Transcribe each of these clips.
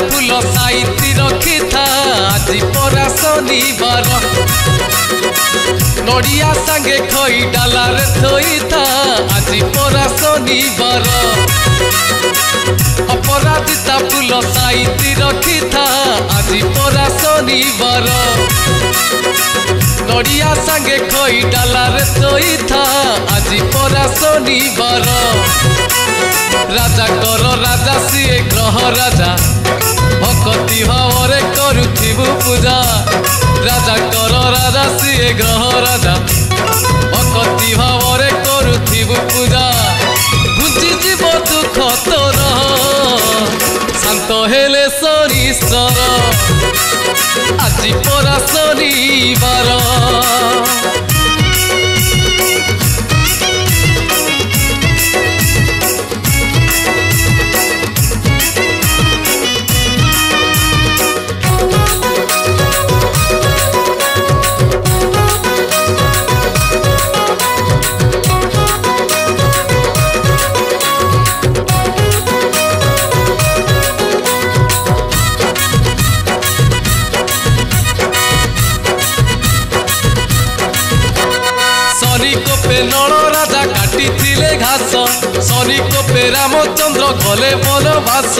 फूल साइती रखी था आज परा शनिवार नड़िया संगे खई डालार थई था आज परा शनिवार अपराजिता फूल साइती रखी था आज परा शनिवार नड़िया संगे खई डालार थई था आज परा शनिवार राजा कर राजा सीए ग्रह राजा भक्ति भाव करुथिबु पूजा राजा कर राजा सीए ग्रह राजा भक्ति भाव करुथिबु पूजा बुझी जीव दुख तोर शांत हेले शनिश्चर आज परा शनिवार नल राजा काटी घास शनि कोपे रामचंद्र गले बनवास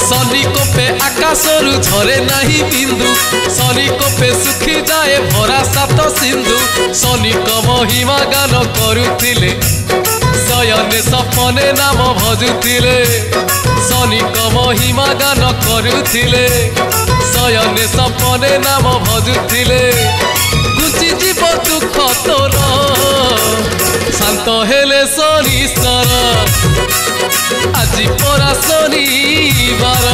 शनि कोपे आकाशरु झरे नहीं बिंदु शनि कोपे सुखी जाए भरा सात सिंधु शनि को महिमा गान करुथिले शयने सपने नाम भजुथिले शनि को महिमा गान करुथिले शयने सपने नाम भजुथिले गुची जीव दुख तोर शांत हेले शनिश्चर आज परा शनिवार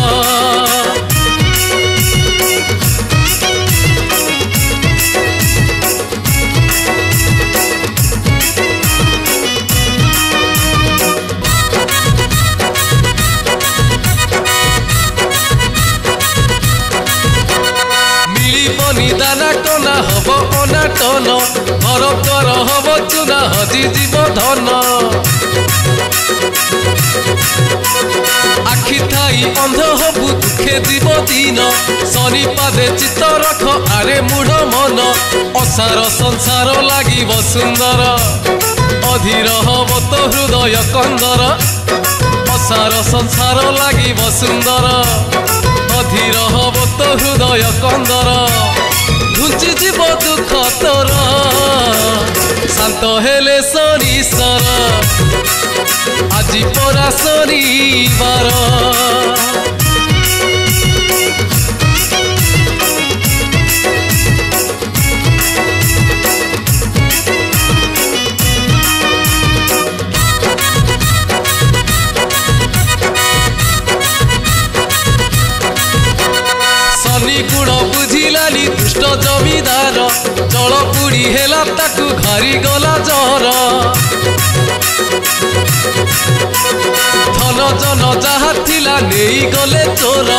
दाना टना हब अनाटन घर द्वार हब चुना हजी जीव धन आखि थाई अंध हबु दुखे जीव दिन शनि पादे चित्त रख आरे मूढ़ मन असार संसार लागिब सुंदर अधीर हब तो हृदय कंदर असार संसार लागिब सुंदर अधीर हब तो हृदय कंदर घुंची जीव दुख तोर शांत हेले शनिश्चर आज परा शनिवार शनि गुण बुझिलानी दुष्ट जमीदार जल बुड़ी हेला ताकू घरी गला जहर धन जन जहा थिला नेई गले चोर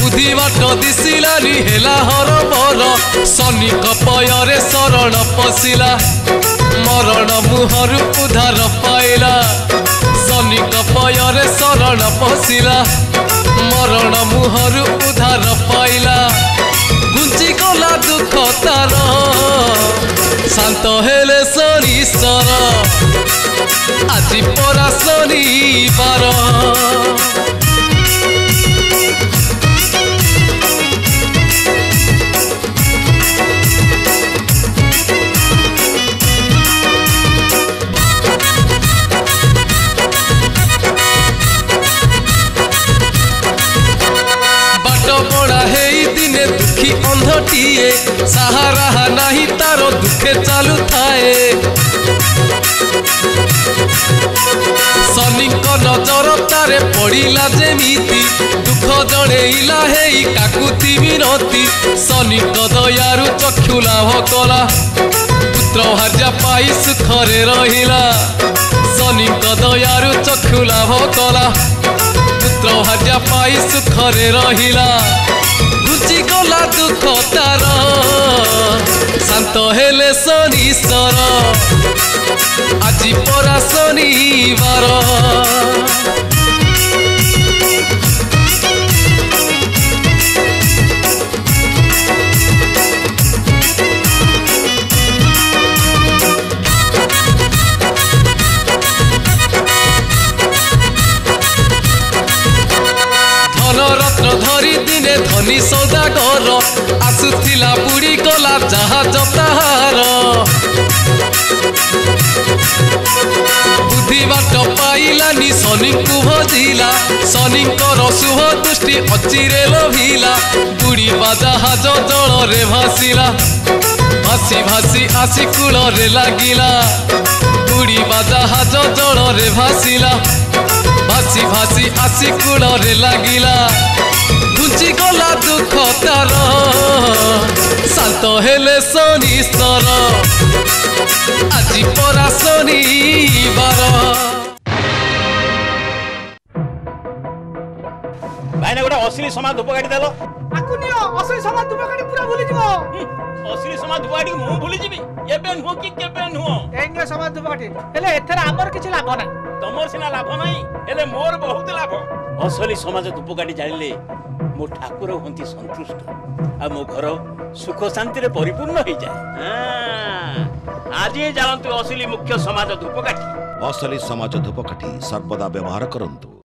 बुद्धि बाट दिसिलानी हेला हर बर शनि कपयरे शरण पशिला मरण मुहरु उधार पाइला शनि कपयरे शरण पशिला मरण मुहरु उधार पाइला गुंची गला दुख तार शांत हेले शनिश्चर आज परा शनिवार गोटिए सहारा नहीं तार दुखे चालू थाए शनि नजर तारे पड़िला जेमिति दुख जड़ेला हेई काकुति मिनती शनि दयारु चक्षु लाभ कला पुत्र भार्या पाई सुखरे रहिला शनि दयारु चक्षु लाभ कला पुत्र भार्या पाई सुखरे रहिला घुची गला दुख तार शांत हेले शनिश्वर আজি পরা শনিবার धनरत्न धरी दिने धनी सौदागर आसुथिला बुड़ी गला जहाज ताहार बुद्धि बाट पाइलानी शनि को भजिला शनिकर शुभ दृष्टि अचिरे लोभिला बुड़ी जहाज जल रे भासिला भासी भासी आसी कूल रे लागिला बुड़ी जहाज जल रे भासिला भासी भासी आसी कूल रे लागिला घुची गला दुख तार शांत हेले शनिश्वर আজি পরা শনিবার भाईना गोटे असली समाज धूपकाठी देल असली समाज धूपकाठी पूरा भूली जीव असली समाज धूपकाठी मु भूली जीवी एबे नुह कि केबे नुह एंगे समाज धूपकाठी हेले एथरा हमर किछ लाभ नै तमर सिना लाभ नै हेले मोर बहुत लाभ असली समाज धूपकाठी जानिले मो ठाकुर होंती संतुष्ट आ मो घर सुख शांति रे परिपूर्ण हो जाए आज जानतु असली मुख्य समाज धूपकाठी असली समाज धूपकाठी सर्वदा व्यवहार करंतु।